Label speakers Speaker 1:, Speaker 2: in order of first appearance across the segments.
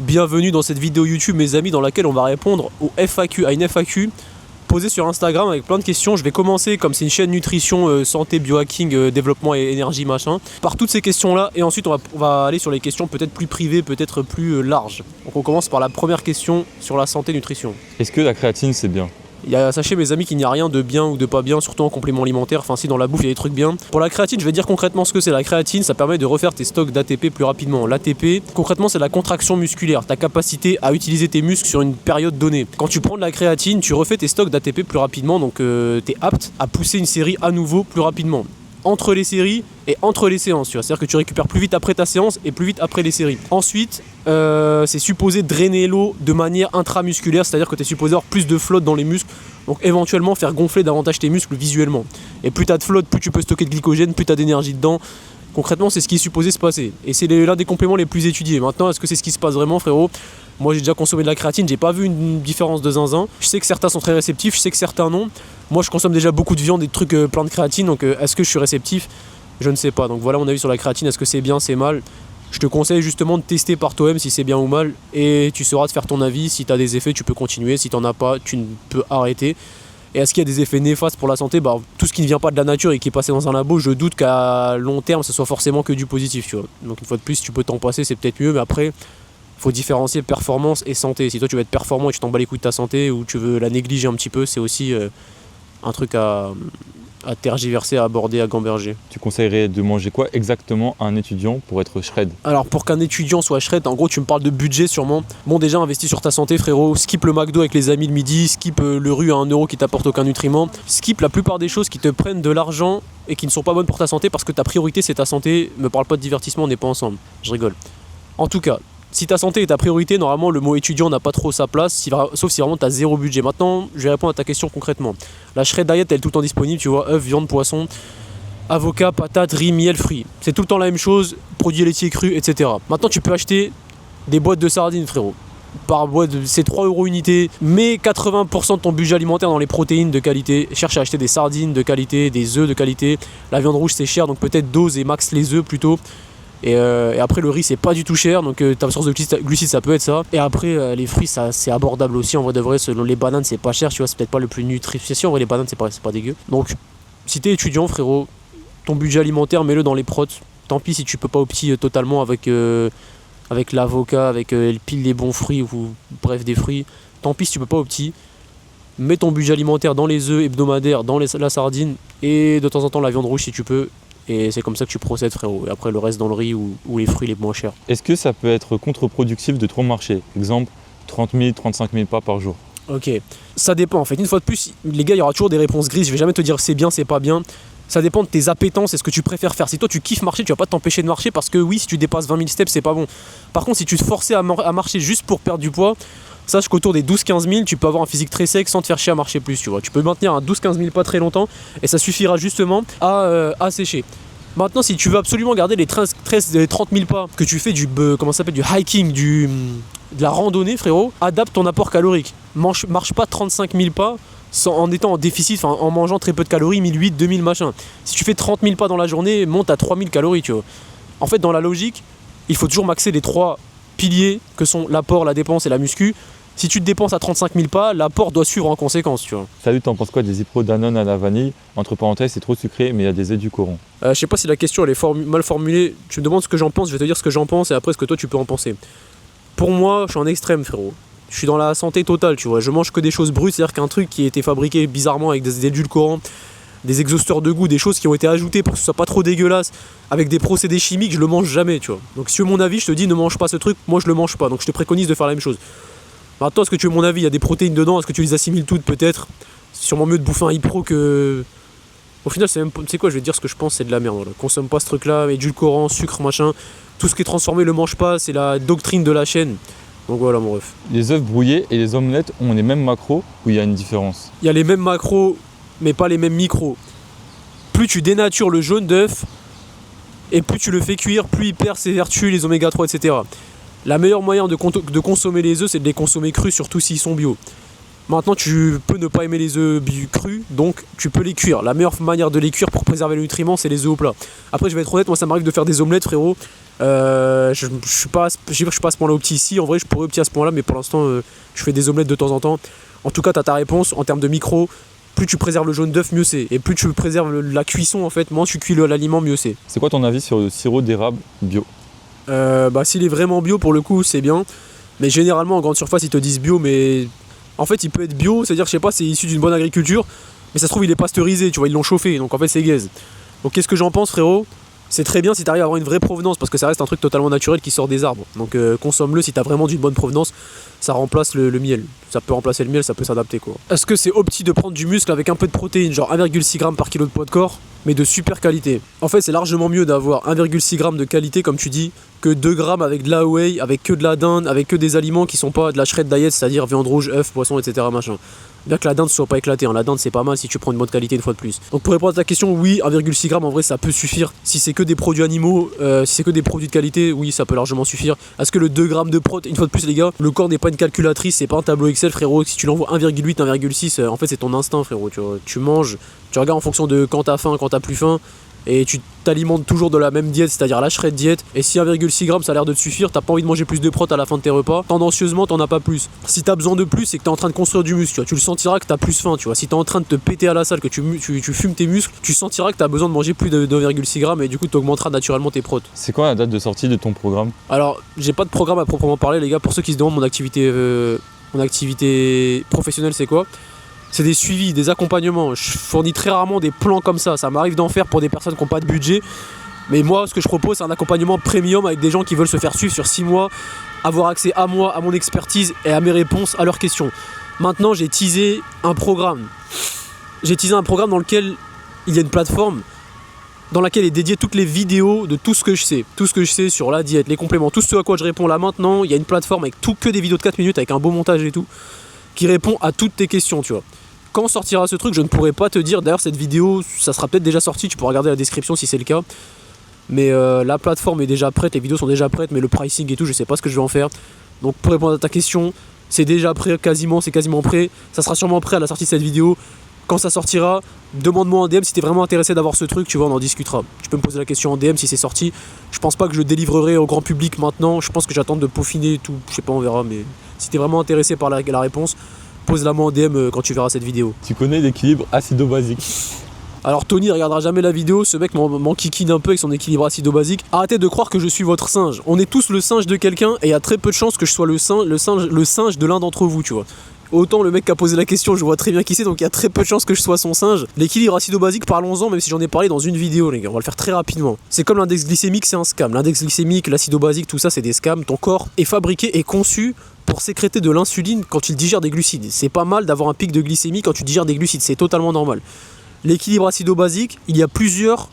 Speaker 1: Bienvenue dans cette vidéo YouTube mes amis dans laquelle on va répondre à une FAQ posée sur Instagram avec plein de questions. Je vais commencer comme c'est une chaîne nutrition, santé, biohacking, développement et énergie machin, par toutes ces questions là et ensuite on va aller sur les questions peut-être plus privées, peut-être plus larges. Donc on commence par la première question sur la santé nutrition.
Speaker 2: Est-ce que la créatine c'est bien ?
Speaker 1: Sachez mes amis qu'il n'y a rien de bien ou de pas bien, surtout en complément alimentaire, enfin si dans la bouffe il y a des trucs bien. Pour la créatine, je vais dire concrètement ce que c'est. La créatine, ça permet de refaire tes stocks d'ATP plus rapidement. L'ATP, concrètement c'est la contraction musculaire, ta capacité à utiliser tes muscles sur une période donnée. Quand tu prends de la créatine, tu refais tes stocks d'ATP plus rapidement, donc tu es apte à pousser une série à nouveau plus rapidement. Entre les séries et entre les séances, tu vois. C'est-à-dire que tu récupères plus vite après ta séance et plus vite après les séries. Ensuite, c'est supposé drainer l'eau de manière intramusculaire, c'est-à-dire que tu es supposé avoir plus de flotte dans les muscles, donc éventuellement faire gonfler davantage tes muscles visuellement. Et plus tu as de flotte, plus tu peux stocker de glycogène, plus tu as d'énergie dedans. Concrètement, c'est ce qui est supposé se passer. Et c'est l'un des compléments les plus étudiés. Maintenant, est-ce que c'est ce qui se passe vraiment, frérot ? Moi, j'ai déjà consommé de la créatine, j'ai pas vu une différence de zinzin. Je sais que certains sont très réceptifs, je sais que certains non. Moi, je consomme déjà beaucoup de viande et de trucs plein de créatine, donc est-ce que je suis réceptif ? Je ne sais pas. Donc voilà mon avis sur la créatine, est-ce que c'est bien, c'est mal ? Je te conseille justement de tester par toi-même si c'est bien ou mal, et tu sauras te faire ton avis. Si tu as des effets, tu peux continuer, si tu n'en as pas, tu peux arrêter. Et est-ce qu'il y a des effets néfastes pour la santé ? Tout ce qui ne vient pas de la nature et qui est passé dans un labo, je doute qu'à long terme, ce soit forcément que du positif, tu vois. Donc une fois de plus, si tu peux t'en passer, c'est peut-être mieux, mais après, faut différencier performance et santé. Si toi tu veux être performant et tu t'en bats les couilles de ta santé, ou tu veux la négliger un petit peu, c'est aussi un truc à tergiverser, à aborder, à gamberger.
Speaker 2: Tu conseillerais de manger quoi exactement à un étudiant pour être shred ?
Speaker 1: Alors pour qu'un étudiant soit shred, en gros tu me parles de budget sûrement. Bon déjà investis sur ta santé frérot, skip le McDo avec les amis le midi, skip le rue à 1 € qui t'apporte aucun nutriment, skip la plupart des choses qui te prennent de l'argent et qui ne sont pas bonnes pour ta santé parce que ta priorité c'est ta santé. Me parle pas de divertissement, on n'est pas ensemble, je rigole. En tout cas, si ta santé est ta priorité, normalement le mot étudiant n'a pas trop sa place, sauf si vraiment tu as zéro budget. Maintenant, je vais répondre à ta question concrètement. La shred diet, elle est tout le temps disponible, tu vois, œufs, viande, poisson, avocat, patates, riz, miel, fruits. C'est tout le temps la même chose, produits laitiers crus, etc. Maintenant, tu peux acheter des boîtes de sardines, frérot. Par boîte, c'est 3 € unité, mais 80% de ton budget alimentaire dans les protéines de qualité. Cherche à acheter des sardines de qualité, des œufs de qualité. La viande rouge, c'est cher, donc peut-être dose et max les œufs plutôt. Et après le riz c'est pas du tout cher, donc ta source de glucides ça peut être ça. Et après les fruits ça c'est abordable aussi en vrai de vrai. Selon les bananes c'est pas cher, tu vois, c'est peut-être pas le plus nutritif. En vrai les bananes c'est pas dégueu. Donc si t'es étudiant frérot, ton budget alimentaire mets-le dans les protes. Tant pis si tu peux pas opter totalement avec l'avocat, avec pile les bons fruits ou bref des fruits. Tant pis si tu peux pas opter. Mets ton budget alimentaire dans les œufs hebdomadaires, dans la sardine et de temps en temps la viande rouge si tu peux. Et c'est comme ça que tu procèdes frérot. Et après le reste dans le riz ou les fruits les moins chers.
Speaker 2: Est-ce que ça peut être contre-productif de trop marcher ? Exemple, 30 000, 35 000 pas par jour.
Speaker 1: Ok, ça dépend en fait. Une fois de plus, les gars, il y aura toujours des réponses grises. Je vais jamais te dire c'est bien, c'est pas bien. Ça dépend de tes appétences et ce que tu préfères faire. Si toi tu kiffes marcher, tu vas pas t'empêcher de marcher parce que oui, si tu dépasses 20 000 steps, c'est pas bon. Par contre, si tu te forçais à marcher juste pour perdre du poids, sache qu'autour des 12-15 000, tu peux avoir un physique très sec sans te faire chier à marcher plus, tu vois. Tu peux maintenir un 12-15 000 pas très longtemps et ça suffira justement à sécher. Maintenant, si tu veux absolument garder les 30 000 pas que tu fais du hiking, de la randonnée, frérot, adapte ton apport calorique. Marche pas 35 000 pas en étant en déficit, en mangeant très peu de calories, 1800, 2000 machin. Si tu fais 30 000 pas dans la journée, monte à 3000 calories, tu vois. En fait, dans la logique, il faut toujours maxer les 3 piliers que sont l'apport, la dépense et la muscu. Si tu te dépenses à 35 000 pas, l'apport doit suivre en conséquence, tu vois.
Speaker 2: Salut, t'en penses quoi des Zippo Danone à la vanille ? Entre parenthèses, c'est trop sucré, mais il y a des édulcorants.
Speaker 1: Je sais pas si la question elle est mal formulée. Tu me demandes ce que j'en pense, je vais te dire ce que j'en pense et après ce que toi tu peux en penser. Pour moi, je suis en extrême, frérot. Je suis dans la santé totale, tu vois. Je mange que des choses brutes, c'est-à-dire qu'un truc qui a été fabriqué bizarrement avec des édulcorants, des exhausteurs de goût, des choses qui ont été ajoutées pour que ce soit pas trop dégueulasse, avec des procédés chimiques, je le mange jamais, tu vois. Donc si tu veux mon avis, je te dis ne mange pas ce truc, moi je le mange pas. Donc je te préconise de faire la même chose. Maintenant, est-ce que tu veux mon avis ? Il y a des protéines dedans, est-ce que tu les assimiles toutes peut-être ? C'est sûrement mieux de bouffer un Hypro que... Au final, c'est quoi, je vais te dire ce que je pense, c'est de la merde. Voilà. Consomme pas ce truc-là, édulcorant, sucre, machin. Tout ce qui est transformé, le mange pas, c'est la doctrine de la chaîne. Donc voilà mon ref.
Speaker 2: Les œufs brouillés et les omelettes ont les mêmes macros ou il y a une différence ?
Speaker 1: Il y a les mêmes macros, mais pas les mêmes micros. Plus tu dénatures le jaune d'œuf, et plus tu le fais cuire, plus il perd ses vertus, les oméga 3, etc. La meilleure moyen de consommer les œufs, c'est de les consommer crus, surtout s'ils sont bio. Maintenant, tu peux ne pas aimer les œufs crus, donc tu peux les cuire. La meilleure manière de les cuire pour préserver les nutriments, c'est les œufs au plat. Après, je vais être honnête, moi ça m'arrive de faire des omelettes, frérot. Je suis pas à ce point-là au petit ici. En vrai, je pourrais au petit à ce point-là, mais pour l'instant, je fais des omelettes de temps en temps. En tout cas, t'as ta réponse en termes de micro. Plus tu préserves le jaune d'œuf, mieux c'est. Et plus tu préserves la cuisson, en fait, moins tu cuis l'aliment, mieux c'est.
Speaker 2: C'est quoi ton avis sur le sirop d'érable bio?
Speaker 1: S'il est vraiment bio, pour le coup, c'est bien. Mais généralement, en grande surface, ils te disent bio, mais en fait, il peut être bio, c'est-à-dire, je sais pas, c'est issu d'une bonne agriculture, mais ça se trouve, il est pasteurisé, tu vois, ils l'ont chauffé, donc en fait, c'est gaze. Donc, qu'est-ce que j'en pense, frérot? C'est très bien si t'arrives à avoir une vraie provenance, parce que ça reste un truc totalement naturel qui sort des arbres. Donc, consomme-le si t'as vraiment d'une bonne provenance, ça remplace le miel. Ça peut remplacer le miel, ça peut s'adapter, quoi. Est-ce que c'est opti de prendre du muscle avec un peu de protéines, genre 1,6 g par kilo de poids de corps, mais de super qualité? En fait, c'est largement mieux d'avoir 1,6 g de qualité, comme tu dis, que 2 grammes avec de la whey, avec que de la dinde, avec que des aliments qui sont pas de la shred diet, c'est-à-dire viande rouge, œufs, poisson, etc. machin. Bien que la dinde soit pas éclatée, hein. La dinde c'est pas mal si tu prends une bonne qualité une fois de plus. Donc pour répondre à ta question, oui, 1,6 g en vrai ça peut suffire. Si c'est que des produits animaux, si c'est que des produits de qualité, oui ça peut largement suffire. Est-ce que le 2 g de prot, une fois de plus les gars, le corps n'est pas une calculatrice, c'est pas un tableau Excel frérot, si tu l'envoies 1,8, 1,6, en fait c'est ton instinct frérot, tu manges, tu regardes en fonction de quand t'as faim, quand t'as plus faim. Et tu t'alimentes toujours de la même diète, c'est-à-dire la shred diète. Et si 1,6 g ça a l'air de te suffire, t'as pas envie de manger plus de prot à la fin de tes repas, tendancieusement t'en as pas plus. Si t'as besoin de plus, c'est que t'es en train de construire du muscle, tu vois. Tu le sentiras que t'as plus faim, tu vois. Si t'es en train de te péter à la salle, que tu fumes tes muscles, tu sentiras que t'as besoin de manger plus de 1,6 g et du coup t'augmenteras naturellement tes protes.
Speaker 2: C'est quoi la date de sortie de ton programme?
Speaker 1: Alors, j'ai pas de programme à proprement parler les gars, pour ceux qui se demandent mon activité professionnelle c'est quoi? C'est des suivis, des accompagnements. Je fournis très rarement des plans comme ça. Ça m'arrive d'en faire pour des personnes qui n'ont pas de budget. Mais moi, ce que je propose, c'est un accompagnement premium avec des gens qui veulent se faire suivre sur 6 mois, avoir accès à moi, à mon expertise et à mes réponses à leurs questions. Maintenant, j'ai teasé un programme. J'ai teasé un programme dans lequel il y a une plateforme dans laquelle est dédiée toutes les vidéos de tout ce que je sais. Tout ce que je sais sur la diète, les compléments, tout ce à quoi je réponds là maintenant. Il y a une plateforme avec que des vidéos de 4 minutes avec un beau montage et tout, qui répond à toutes tes questions, tu vois. Quand sortira ce truc, je ne pourrai pas te dire. D'ailleurs, cette vidéo, ça sera peut-être déjà sorti. Tu pourras regarder la description si c'est le cas. Mais la plateforme est déjà prête, les vidéos sont déjà prêtes, mais le pricing et tout, je sais pas ce que je vais en faire. Donc, pour répondre à ta question, c'est déjà prêt, c'est quasiment prêt. Ça sera sûrement prêt à la sortie de cette vidéo. Quand ça sortira, demande-moi en DM si t'es vraiment intéressé d'avoir ce truc, tu vois, on en discutera. Tu peux me poser la question en DM si c'est sorti. Je pense pas que je le délivrerai au grand public maintenant. Je pense que j'attends de peaufiner tout. Je sais pas, on verra. Mais si t'es vraiment intéressé par la réponse, pose-la moi en DM quand tu verras cette vidéo.
Speaker 2: Tu connais l'équilibre acido-basique?
Speaker 1: Alors Tony ne regardera jamais la vidéo, ce mec m'enquiquine un peu avec son équilibre acido-basique. Arrêtez de croire que je suis votre singe. On est tous le singe de quelqu'un et il y a très peu de chances que je sois le singe de l'un d'entre vous, tu vois. Autant le mec qui a posé la question, je vois très bien qui c'est, donc il y a très peu de chances que je sois son singe. L'équilibre acido-basique, parlons-en, même si j'en ai parlé dans une vidéo, les gars, on va le faire très rapidement. C'est comme l'index glycémique, c'est un scam. L'index glycémique, l'acido-basique, tout ça, c'est des scams. Ton corps est fabriqué et conçu pour sécréter de l'insuline quand il digère des glucides. C'est pas mal d'avoir un pic de glycémie quand tu digères des glucides, c'est totalement normal. L'équilibre acido-basique, il y a plusieurs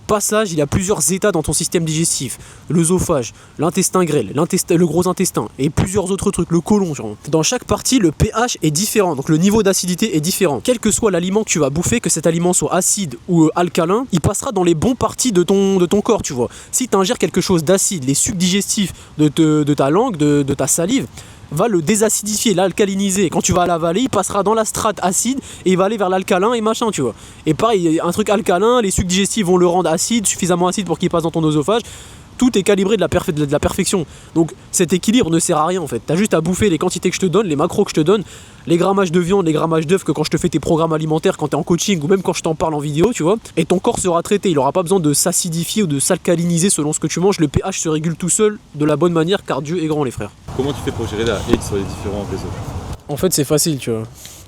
Speaker 1: passages, il y a plusieurs états dans ton système digestif. L'œsophage, l'intestin grêle, le gros intestin et plusieurs autres trucs, le côlon. Genre. Dans chaque partie, le pH est différent, donc le niveau d'acidité est différent. Quel que soit l'aliment que tu vas bouffer, que cet aliment soit acide ou alcalin, il passera dans les bons parties de ton corps, tu vois. Si tu ingères quelque chose d'acide, les sucs digestifs de ta langue, de ta salive, va le désacidifier, l'alcaliniser. Quand tu vas l'avaler, il passera dans la strate acide et il va aller vers l'alcalin et machin, tu vois. Et pareil, un truc alcalin, les sucs digestifs vont le rendre acide, suffisamment acide pour qu'il passe dans ton œsophage. Tout est calibré de la perfection. Donc cet équilibre ne sert à rien en fait. T'as juste à bouffer les quantités que je te donne, les macros que je te donne, les grammages de viande, les grammages d'œufs que quand je te fais tes programmes alimentaires, quand t'es en coaching ou même quand je t'en parle en vidéo, tu vois. Et ton corps sera traité. Il aura pas besoin de s'acidifier ou de s'alcaliniser selon ce que tu manges. Le pH se régule tout seul de la bonne manière car Dieu est grand les frères.
Speaker 2: Comment tu fais pour gérer la hate sur les différents réseaux?
Speaker 1: En fait c'est facile, tu vois.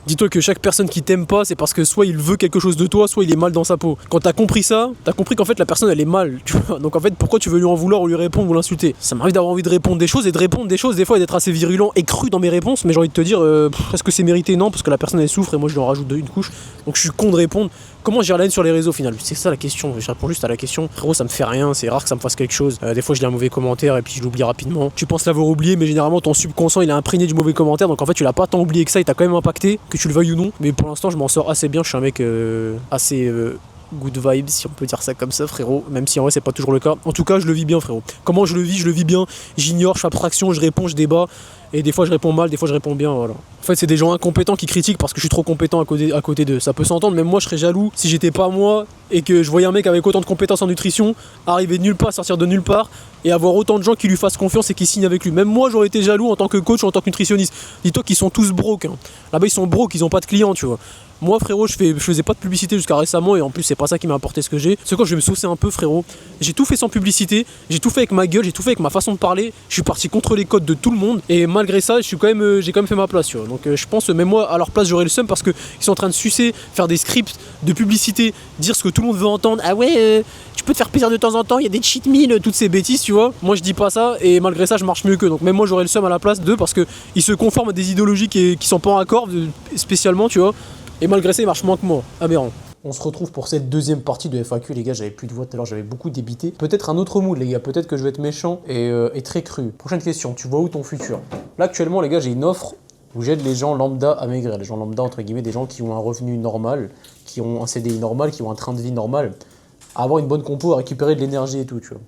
Speaker 1: Dis-toi que chaque personne qui t'aime pas, c'est parce que soit il veut quelque chose de toi, soit il est mal dans sa peau. Quand t'as compris ça, t'as compris qu'en fait la personne elle est mal, tu vois. Donc en fait, pourquoi tu veux lui en vouloir ou lui répondre ou l'insulter? Ça m'arrive d'avoir envie de répondre des choses et de répondre des choses des fois et d'être assez virulent et cru dans mes réponses, mais j'ai envie de te dire, est-ce que c'est mérité? Non, parce que la personne elle souffre et moi je lui en rajoute une couche. Donc je suis con de répondre. Comment gérer la haine sur les réseaux au final? C'est ça la question, je réponds juste à la question. Frérot, ça me fait rien, c'est rare que ça me fasse quelque chose. Des fois je lis un mauvais commentaire et puis je l'oublie rapidement. Tu penses l'avoir oublié, mais généralement ton subconscient il est imprégné du mauvais commentaire, donc en fait tu l'as pas tant oublié que ça, il t'a quand même impacté, que tu le veuilles ou non. Mais pour l'instant je m'en sors assez bien, je suis un mec assez good vibes, si on peut dire ça comme ça, frérot, même si en vrai c'est pas toujours le cas. En tout cas, je le vis bien, frérot. Comment je le vis bien, j'ignore, je fais abstraction, je réponds, je débat, et des fois je réponds mal, des fois je réponds bien, voilà. En fait, c'est des gens incompétents qui critiquent parce que je suis trop compétent à côté d'eux. Ça peut s'entendre, même moi je serais jaloux si j'étais pas moi et que je voyais un mec avec autant de compétences en nutrition arriver de nulle part, sortir de nulle part et avoir autant de gens qui lui fassent confiance et qui signent avec lui. Même moi j'aurais été jaloux en tant que coach ou en tant que nutritionniste. Dis-toi qu'ils sont tous broke, hein. Là-bas ils sont broke, ils ont pas de clients, tu vois. Moi frérot, je faisais pas de publicité jusqu'à récemment et en plus c'est pas ça qui m'a apporté ce que j'ai. C'est quoi, je vais me saucer un peu frérot. J'ai tout fait sans publicité, j'ai tout fait avec ma gueule, j'ai tout fait avec ma façon de parler. Je suis parti contre les codes de tout le monde et malgré ça, j'ai quand même fait ma place, tu vois. Donc je pense même moi à leur place j'aurais le seum parce que ils sont en train de sucer, faire des scripts de publicité, dire ce que tout le monde veut entendre. Ah ouais, tu peux te faire plaisir de temps en temps, il y a des cheat meals, toutes ces bêtises, tu vois. Moi je dis pas ça et malgré ça je marche mieux qu'eux. Donc même moi j'aurais le seum à la place d'eux parce que ils se conforment à des idéologies qui sont pas en accord spécialement, tu vois. Et malgré ça, il marche moins que moi. Aberrant. On se retrouve pour cette deuxième partie de FAQ, les gars. J'avais plus de voix tout à l'heure, j'avais beaucoup débité. Peut-être un autre mood, les gars. Peut-être que je vais être méchant et très cru. Prochaine question, tu vois où ton futur? Là, actuellement, les gars, j'ai une offre où j'aide les gens lambda à maigrir. Les gens lambda, entre guillemets, des gens qui ont un revenu normal, qui ont un CDI normal, qui ont un train de vie normal, à avoir une bonne compo, à récupérer de l'énergie et tout, tu vois.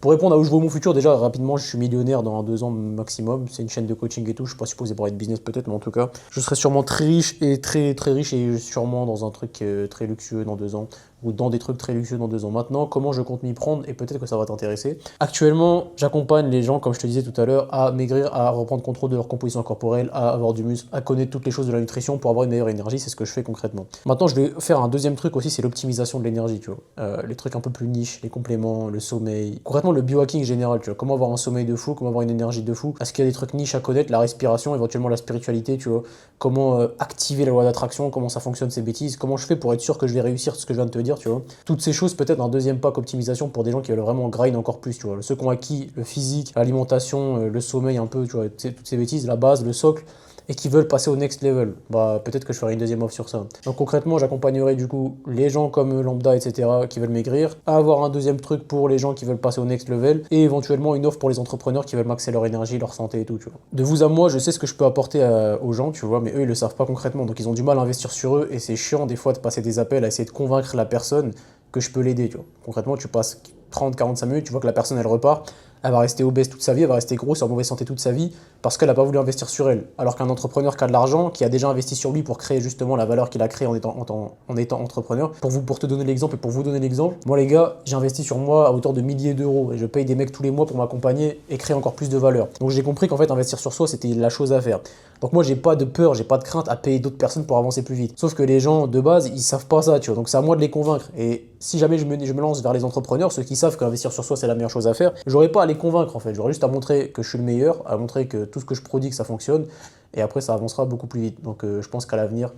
Speaker 1: Pour répondre à où je vois mon futur, déjà rapidement, je suis millionnaire dans 2 ans maximum. C'est une chaîne de coaching et tout. Je suis pas supposé pour être business peut-être, mais en tout cas, je serai sûrement très riche et très riche et sûrement dans un truc très luxueux dans 2 ans ou dans des trucs très luxueux dans 2 ans. Maintenant, comment je compte m'y prendre et peut-être que ça va t'intéresser. Actuellement, j'accompagne les gens, comme je te disais tout à l'heure, à maigrir, à reprendre contrôle de leur composition corporelle, à avoir du muscle, à connaître toutes les choses de la nutrition pour avoir une meilleure énergie. C'est ce que je fais concrètement. Maintenant, je vais faire un deuxième truc aussi, c'est l'optimisation de l'énergie, tu vois. Les trucs un peu plus niches, les compléments, le sommeil. Concrètement, le biohacking général, tu vois. Comment avoir un sommeil de fou, comment avoir une énergie de fou. Est-ce qu'il y a des trucs niches à connaître, la respiration, éventuellement la spiritualité, tu vois. Comment activer la loi d'attraction, comment ça fonctionne ces bêtises, comment je fais pour être sûr que je vais réussir ce que je viens de te dire, tu vois. Toutes ces choses, peut-être un deuxième pack optimisation pour des gens qui veulent vraiment grind encore plus, tu vois. Ceux qui ont acquis le physique, l'alimentation, le sommeil un peu, tu vois, toutes ces bêtises, la base, le socle, et qui veulent passer au next level, bah peut-être que je ferai une deuxième offre sur ça. Donc concrètement, j'accompagnerai du coup les gens comme lambda, etc., qui veulent maigrir, à avoir un deuxième truc pour les gens qui veulent passer au next level, et éventuellement une offre pour les entrepreneurs qui veulent maxer leur énergie, leur santé et tout, tu vois. De vous à moi, je sais ce que je peux apporter aux gens, tu vois, mais eux, ils le savent pas concrètement, donc ils ont du mal à investir sur eux, et c'est chiant des fois de passer des appels à essayer de convaincre la personne que je peux l'aider, tu vois. Concrètement, tu passes 30-45 minutes, tu vois que la personne, elle repart, elle va rester obèse toute sa vie, elle va rester grosse, en mauvaise santé toute sa vie, parce qu'elle n'a pas voulu investir sur elle. Alors qu'un entrepreneur qui a de l'argent, qui a déjà investi sur lui pour créer justement la valeur qu'il a créée en étant entrepreneur, pour te donner l'exemple et pour vous donner l'exemple, moi les gars, j'ai investi sur moi à hauteur de milliers d'euros et je paye des mecs tous les mois pour m'accompagner et créer encore plus de valeur. Donc j'ai compris qu'en fait investir sur soi, c'était la chose à faire. Donc moi j'ai pas de peur, j'ai pas de crainte à payer d'autres personnes pour avancer plus vite. Sauf que les gens de base, ils savent pas ça, tu vois. Donc c'est à moi de les convaincre. Et si jamais je me lance vers les entrepreneurs, ceux qui savent qu'investir sur soi c'est la meilleure chose à faire, j'aurais pas à les convaincre en fait. J'aurais juste à montrer que je suis le meilleur, à montrer que tout ce que je prodigue ça fonctionne. Et après ça avancera beaucoup plus vite. Donc je pense qu'à l'avenir,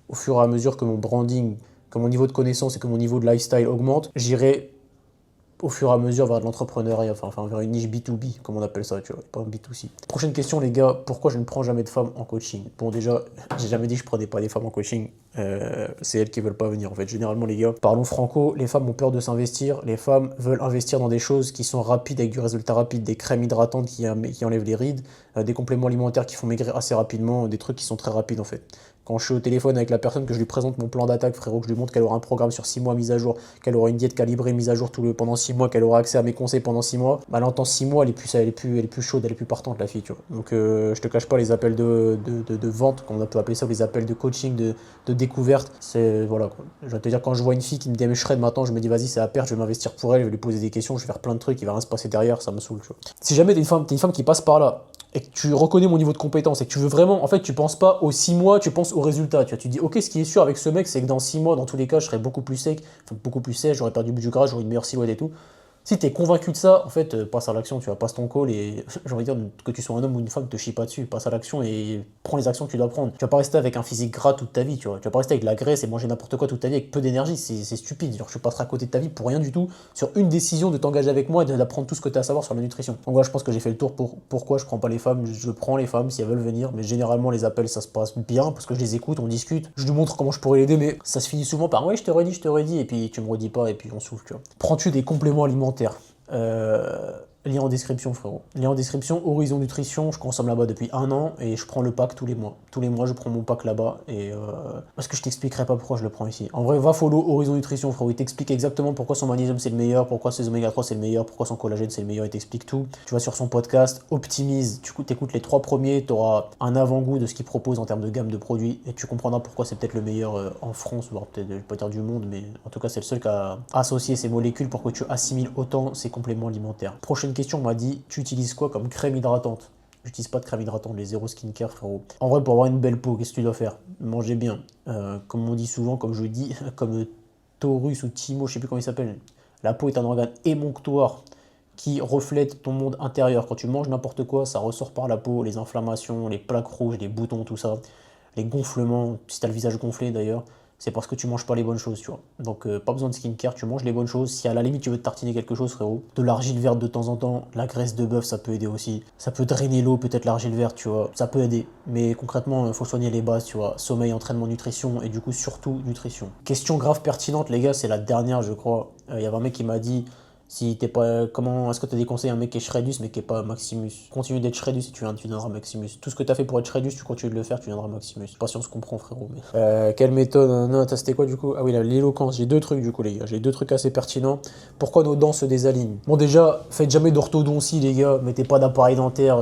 Speaker 1: au fur et à mesure que mon branding, que mon niveau de connaissance et que mon niveau de lifestyle augmente, j'irai au fur et à mesure vers de l'entrepreneuriat, enfin vers une niche B2B, comme on appelle ça, tu vois, pas un B2C. Prochaine question, les gars, pourquoi je ne prends jamais de femmes en coaching? Bon, déjà, j'ai jamais dit que je prenais pas des femmes en coaching, c'est elles qui veulent pas venir, en fait. Généralement, les gars, parlons franco, les femmes ont peur de s'investir, les femmes veulent investir dans des choses qui sont rapides, avec du résultat rapide, des crèmes hydratantes qui enlèvent les rides, des compléments alimentaires qui font maigrir assez rapidement, des trucs qui sont très rapides, en fait. Quand je suis au téléphone avec la personne, que je lui présente mon plan d'attaque, frérot, que je lui montre qu'elle aura un programme sur 6 mois mis à jour, qu'elle aura une diète calibrée mise à jour pendant 6 mois, qu'elle aura accès à mes conseils pendant 6 mois, bah, elle entend 6 mois, elle est plus chaude, elle est plus partante, la fille, tu vois. Donc je te cache pas, les appels de vente, comme on peut appeler ça, les appels de coaching, de découverte, c'est, voilà, quoi. Je vais te dire, quand je vois une fille qui me dit, mais je shred maintenant, je me dis, vas-y, c'est à perdre, je vais m'investir pour elle, je vais lui poser des questions, je vais faire plein de trucs, il va rien se passer derrière, ça me saoule, tu vois. Si jamais t'es une femme qui passe par là, et que tu reconnais mon niveau de compétence et que tu veux vraiment, en fait, tu penses pas aux 6 mois, tu penses au résultat. Tu vois, tu dis, ok, ce qui est sûr avec ce mec, c'est que dans 6 mois, dans tous les cas, je serai beaucoup plus sec, enfin, beaucoup plus sèche, j'aurais perdu du gras, j'aurais une meilleure silhouette et tout. Si t'es convaincu de ça, en fait, passe à l'action, tu vois, passe ton call et j'ai envie de dire que tu sois un homme ou une femme, te chie pas dessus, passe à l'action et prends les actions que tu dois prendre. Tu vas pas rester avec un physique gras toute ta vie, tu vois, tu vas pas rester avec de la graisse et manger n'importe quoi toute ta vie avec peu d'énergie, c'est stupide, genre, je passerai à côté de ta vie pour rien du tout, sur une décision de t'engager avec moi et d'apprendre tout ce que tu as à savoir sur la nutrition. Donc voilà, je pense que j'ai fait le tour pour pourquoi je prends pas les femmes, je prends les femmes si elles veulent venir, mais généralement les appels ça se passe bien parce que je les écoute, on discute, je lui montre comment je pourrais l'aider, mais ça se finit souvent par ouais, je t'aurais dit, et puis tu me redis pas et puis on souffle, tu vois. Prends-tu des compléments alimentaires? Lien en description, frérot. Lien en description, Horizon Nutrition, je consomme là-bas depuis 1 an et je prends le pack tous les mois. Tous les mois, je prends mon pack là-bas et parce que je t'expliquerai pas pourquoi je le prends ici. En vrai, va follow Horizon Nutrition, frérot. Il t'explique exactement pourquoi son magnésium c'est le meilleur, pourquoi ses oméga 3 c'est le meilleur, pourquoi son collagène c'est le meilleur. Il t'explique tout. Tu vas sur son podcast, optimise. Tu écoutes les 3 premiers, tu auras un avant-goût de ce qu'il propose en termes de gamme de produits et tu comprendras pourquoi c'est peut-être le meilleur en France, voire peut-être, je vais pas dire du monde, mais en tout cas, c'est le seul qui a associé ces molécules pour que tu assimiles autant ces compléments alimentaires. Prochaine question, on m'a dit, tu utilises quoi comme crème hydratante? J'utilise pas de crème hydratante, les zéro skincare, frérot. En vrai, pour avoir une belle peau, qu'est-ce que tu dois faire? Manger bien. Comme on dit souvent, comme je dis, comme Taurus ou Timo, je sais plus comment il s'appelle. La peau est un organe émonctoire qui reflète ton monde intérieur. Quand tu manges n'importe quoi, ça ressort par la peau, les inflammations, les plaques rouges, les boutons, tout ça, les gonflements, si tu as le visage gonflé d'ailleurs, c'est parce que tu manges pas les bonnes choses, tu vois. Donc pas besoin de skincare, tu manges les bonnes choses. Si à la limite tu veux te tartiner quelque chose, frérot, de l'argile verte de temps en temps, la graisse de bœuf, ça peut aider aussi. Ça peut drainer l'eau, peut-être l'argile verte, tu vois. Ça peut aider. Mais concrètement, il faut soigner les bases, tu vois. Sommeil, entraînement, nutrition et du coup surtout nutrition. Question grave pertinente, les gars, c'est la dernière, je crois. Il y avait un mec qui m'a dit, si t'es pas. Comment est-ce que t'as des conseils à un mec qui est Shredus mais qui est pas Maximus? Continue d'être Shredus et tu viendras Maximus. Tout ce que t'as fait pour être Shredus, tu continues de le faire, tu viendras Maximus. Pas si on se comprend, frérot. Mais... quelle méthode? Non, c'était quoi du coup? Ah oui, l'éloquence. J'ai 2 trucs du coup, les gars. J'ai 2 trucs assez pertinents. Pourquoi nos dents se désalignent? Bon, déjà, faites jamais d'orthodontie, les gars. Mettez pas d'appareil dentaire,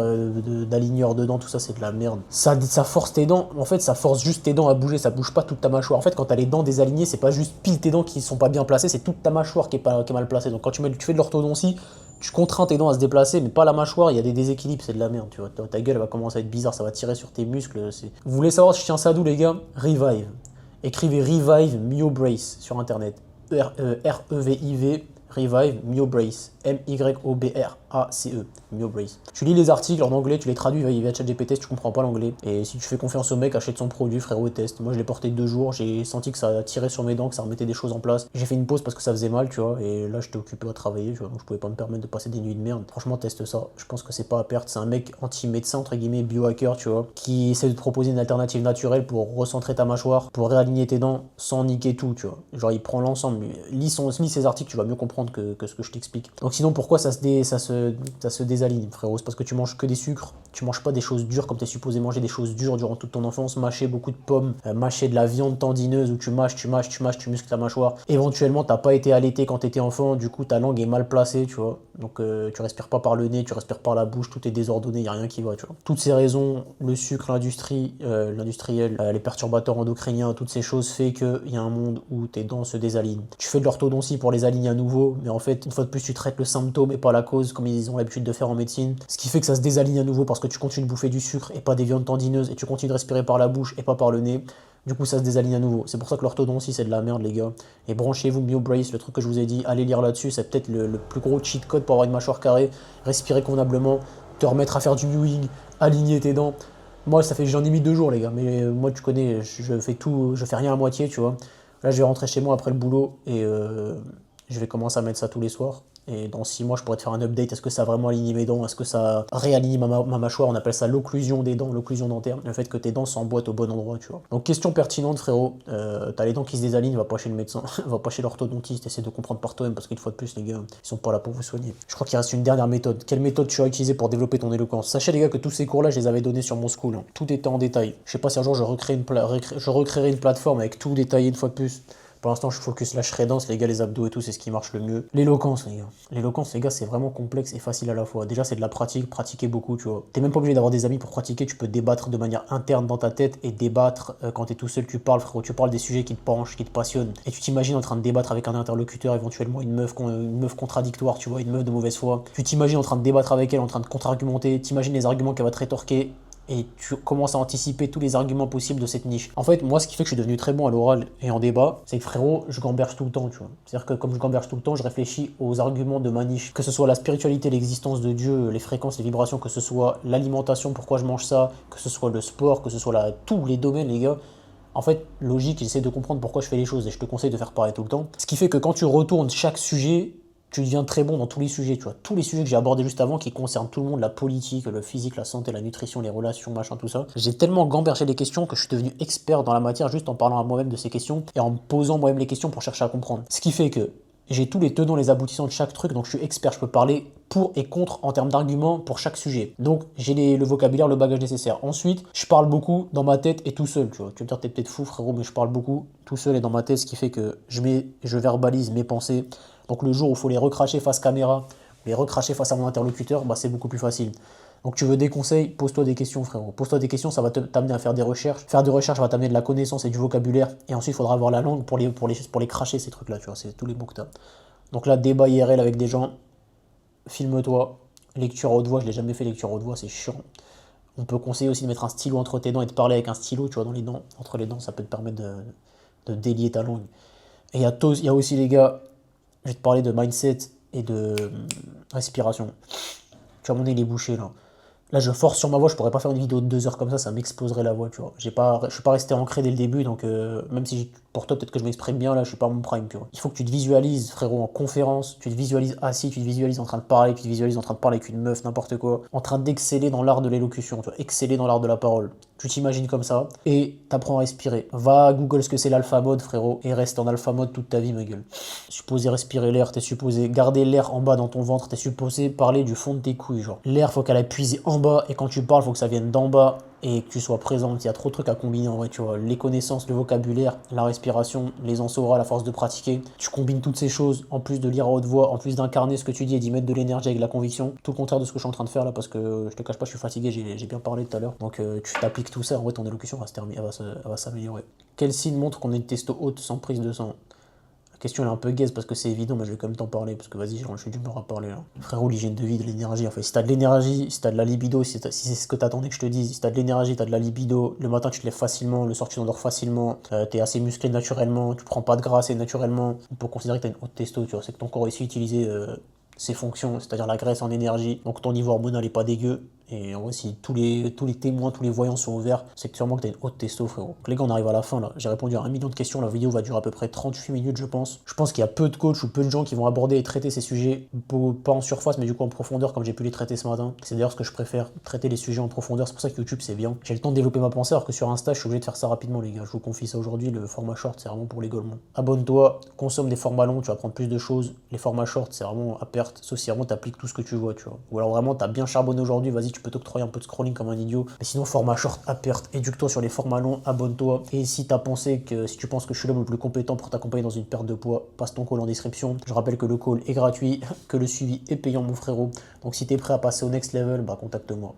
Speaker 1: d'aligneur de dents, tout ça, c'est de la merde. Ça force tes dents. En fait, ça force juste tes dents à bouger. Ça bouge pas toute ta mâchoire. En fait, quand t'as les dents désalignées, c'est pas juste pile tes dents qui sont pas bien placées, c'est toute ta mâchoire qui est mal placée. Donc quand tu fais de l'orthodontie, tu contrains tes dents à se déplacer, mais pas la mâchoire, il y a des déséquilibres, c'est de la merde, tu vois. Ta gueule va commencer à être bizarre, ça va tirer sur tes muscles. Vous voulez savoir si je tiens ça d'où, les gars? Revive. Écrivez Revive MyoBrace sur internet. R-E-V-I-V, Revive MyoBrace. M-Y-O-B-R-A-C-E. MyoBrace. Tu lis les articles en anglais, tu les traduis via ChatGPT si tu comprends pas l'anglais. Et si tu fais confiance au mec, achète son produit, frérot, et teste. Moi, je l'ai porté 2 jours, j'ai senti que ça tirait sur mes dents, que ça remettait des choses en place. J'ai fait une pause parce que ça faisait mal, tu vois. Et là, j'étais occupé à travailler, tu vois. Donc, je pouvais pas me permettre de passer des nuits de merde. Franchement, teste ça. Je pense que c'est pas à perdre. C'est un mec anti-médecin, entre guillemets, biohacker, tu vois, qui essaie de te proposer une alternative naturelle pour recentrer ta mâchoire, pour réaligner tes dents sans niquer tout, tu vois. Genre, il prend l'ensemble. Lis ses articles, tu vas mieux comprendre que ce que je t'explique. Donc, sinon, pourquoi ça se désaligne, frérot? C'est parce que tu manges que des sucres, tu manges pas des choses dures comme tu es supposé manger des choses dures durant toute ton enfance, mâcher beaucoup de pommes, mâcher de la viande tendineuse où tu muscles ta mâchoire. Éventuellement, t'as pas été allaité quand t'étais enfant, du coup ta langue est mal placée, tu vois. Donc tu respires pas par le nez, tu respires par la bouche, tout est désordonné, y a rien qui va, tu vois. Toutes ces raisons, le sucre, l'industriel, les perturbateurs endocriniens, toutes ces choses fait qu'il y a un monde où tes dents se désalignent. Tu fais de l'orthodontie pour les aligner à nouveau, mais en fait, une fois de plus, tu traites le symptôme et pas la cause, comme ils ont l'habitude de faire en médecine. Ce qui fait que ça se désaligne à nouveau parce que tu continues de bouffer du sucre et pas des viandes tendineuses et tu continues de respirer par la bouche et pas par le nez. Du coup, ça se désaligne à nouveau. C'est pour ça que l'orthodontie, c'est de la merde, les gars. Et branchez-vous MyoBrace, le truc que je vous ai dit, allez lire là-dessus. C'est peut-être le plus gros cheat code pour avoir une mâchoire carrée, respirer convenablement, te remettre à faire du mewing, aligner tes dents. Moi, j'en ai mis 2 jours, les gars. Mais moi, tu connais, je fais tout, je fais rien à moitié, tu vois. Là, je vais rentrer chez moi après le boulot et je vais commencer à mettre ça tous les soirs. Et dans 6 mois, je pourrais te faire un update. Est-ce que ça a vraiment aligné mes dents? Est-ce que ça réaligne ma mâchoire? On appelle ça l'occlusion des dents, l'occlusion dentaire. Le fait que tes dents s'emboîtent au bon endroit, tu vois. Donc, question pertinente, frérot. T'as les dents qui se désalignent, va pas chez le médecin, va pas chez l'orthodontiste. Essaie de comprendre par toi-même parce qu'une fois de plus, les gars, ils sont pas là pour vous soigner. Je crois qu'il reste une dernière méthode. Quelle méthode tu as utilisée pour développer ton éloquence? Sachez, les gars, que tous ces cours-là, je les avais donnés sur mon school. Hein. Tout était en détail. Je sais pas si un jour je recréerai une plateforme avec tout détaillé une fois de plus. Pour l'instant, je focus la shredance, les gars, les abdos et tout, c'est ce qui marche le mieux. L'éloquence, les gars. L'éloquence, les gars, c'est vraiment complexe et facile à la fois. Déjà, c'est de la pratique, pratiquer beaucoup, tu vois. T'es même pas obligé d'avoir des amis pour pratiquer, tu peux débattre de manière interne dans ta tête et débattre quand t'es tout seul, tu parles, frérot, tu parles des sujets qui te penchent, qui te passionnent. Et tu t'imagines en train de débattre avec un interlocuteur, éventuellement une meuf contradictoire, tu vois, une meuf de mauvaise foi. Tu t'imagines en train de débattre avec elle, en train de contre-argumenter, t'imagines les arguments qu'elle va te rétorquer. Et tu commences à anticiper tous les arguments possibles de cette niche. En fait, moi, ce qui fait que je suis devenu très bon à l'oral et en débat, c'est que frérot, je gamberge tout le temps, tu vois. C'est-à-dire que comme je gamberge tout le temps, je réfléchis aux arguments de ma niche. Que ce soit la spiritualité, l'existence de Dieu, les fréquences, les vibrations, que ce soit l'alimentation, pourquoi je mange ça, que ce soit le sport, que ce soit tous les domaines, les gars. En fait, logique, j'essaie de comprendre pourquoi je fais les choses et je te conseille de faire pareil tout le temps. Ce qui fait que quand tu retournes chaque sujet, tu deviens très bon dans tous les sujets, tu vois. Tous les sujets que j'ai abordés juste avant qui concernent tout le monde, la politique, le physique, la santé, la nutrition, les relations, machin, tout ça. J'ai tellement gambergé les questions que je suis devenu expert dans la matière juste en parlant à moi-même de ces questions et en me posant moi-même les questions pour chercher à comprendre. Ce qui fait que
Speaker 3: J'ai tous les tenants, les aboutissants de chaque truc, donc je suis expert, je peux parler pour et contre en termes d'arguments pour chaque sujet. Donc j'ai le vocabulaire, le bagage nécessaire. Ensuite, je parle beaucoup dans ma tête et tout seul, tu vois. Tu vas me dire, t'es peut-être fou frérot, mais je parle beaucoup tout seul et dans ma tête, ce qui fait que je verbalise mes pensées. Donc le jour où il faut les recracher face caméra, les recracher face à mon interlocuteur, bah, c'est beaucoup plus facile. Donc tu veux des conseils, pose-toi des questions frérot. Pose-toi des questions, ça va t'amener à faire des recherches. Faire des recherches va t'amener de la connaissance et du vocabulaire. Et ensuite, il faudra avoir la langue pour les cracher, ces trucs-là, tu vois. C'est tous les mots que tu as. Donc là, débat IRL avec des gens, filme-toi. Lecture à haute voix, je l'ai jamais fait lecture à haute voix, c'est chiant. On peut conseiller aussi de mettre un stylo entre tes dents et de parler avec un stylo, tu vois, dans les dents, entre les dents, ça peut te permettre de délier ta langue. Et il y a aussi les gars, je vais te parler de mindset et de respiration. Tu vois, mon nez il est bouché là. Là, je force sur ma voix, je pourrais pas faire une vidéo de 2 heures comme ça m'exploserait la voix, tu vois. Je suis pas resté ancré dès le début, donc même si pour toi, peut-être que je m'exprime bien, là, je suis pas à mon prime, tu vois. Il faut que tu te visualises, frérot, en conférence, tu te visualises assis, tu te visualises en train de parler, tu te visualises en train de parler avec une meuf, n'importe quoi, en train d'exceller dans l'art de l'élocution, tu vois, exceller dans l'art de la parole. Tu t'imagines comme ça, et t'apprends à respirer. Va à Google ce que c'est l'alpha mode, frérot, et reste en alpha mode toute ta vie, ma gueule. T'es supposé respirer l'air, t'es supposé garder l'air en bas dans ton ventre, t'es supposé parler du fond de tes couilles, genre. L'air, faut qu'elle aille puiser en bas, et quand tu parles, faut que ça vienne d'en bas, et que tu sois présent. Il y a trop de trucs à combiner en vrai, tu vois. Les connaissances, le vocabulaire, la respiration, les ans saura, la force de pratiquer. Tu combines toutes ces choses, en plus de lire à haute voix, en plus d'incarner ce que tu dis et d'y mettre de l'énergie avec la conviction. Tout le contraire de ce que je suis en train de faire là, parce que je te cache pas, je suis fatigué, j'ai bien parlé tout à l'heure. Donc tu t'appliques tout ça, en vrai, ton élocution va se terminer, elle va s'améliorer. Quel signe montre qu'on a une testo haute sans prise de sang? La question elle est un peu gaze parce que c'est évident, mais je vais quand même t'en parler parce que vas-y, je suis d'humeur à parler là. Frérot, l'hygiène de vie, de l'énergie. En fait, si t'as de l'énergie, si t'as de la libido, si c'est ce que t'attendais que je te dise, si t'as de l'énergie, t'as de la libido, le matin tu te lèves facilement, le soir tu t'endors facilement, t'es assez musclé naturellement, tu prends pas de gras assez naturellement, on peut considérer que t'as une haute testo, tu vois. C'est que ton corps a su utiliser ses fonctions, c'est-à-dire la graisse en énergie, donc ton niveau hormonal est pas dégueu. Et en vrai, si tous les témoins, tous les voyants sont ouverts, c'est que sûrement que t'as une haute testo, frérot. Donc les gars, on arrive à la fin là. J'ai répondu à 1 million de questions. La vidéo va durer à peu près 38 minutes, je pense. Je pense qu'il y a peu de coachs ou peu de gens qui vont aborder et traiter ces sujets, pas en surface, mais du coup en profondeur, comme j'ai pu les traiter ce matin. C'est d'ailleurs ce que je préfère, traiter les sujets en profondeur. C'est pour ça que YouTube, c'est bien. J'ai le temps de développer ma pensée, alors que sur Insta, je suis obligé de faire ça rapidement, les gars. Je vous confie ça aujourd'hui. Le format short, c'est vraiment pour les golemons. Abonne-toi, consomme des formats longs, tu vas apprendre plus de choses. Les formats short, c'est vraiment à perte, sauf si vraiment t'appliques tout ce que tu vois, tu vois. Ou alors vraiment, t'as bien charbonné aujourd'hui, vas-y, tu peux t'octroyer un peu de scrolling comme un idiot. Mais sinon, format short à perte, éduque-toi sur les formats longs, abonne-toi. Et si tu penses que je suis l'homme le plus compétent pour t'accompagner dans une perte de poids, passe ton call en description. Je rappelle que le call est gratuit, que le suivi est payant, mon frérot. Donc si t'es prêt à passer au next level, bah contacte-moi.